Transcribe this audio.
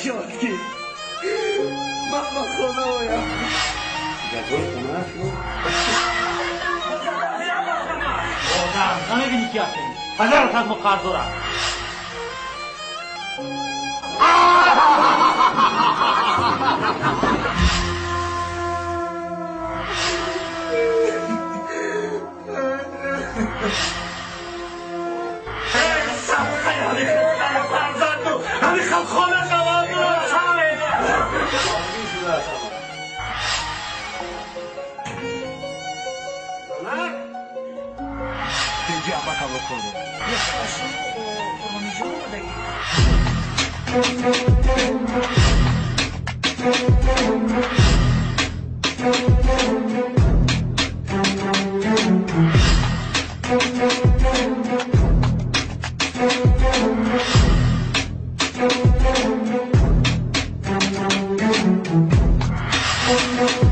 شد که من خدایا نمیبینی که هستیم هزارت از مقرد دارم همی خلخانه قوام دارم دیگه اما کبا کنه یه خواستم قرآنی جور بگید Thank you.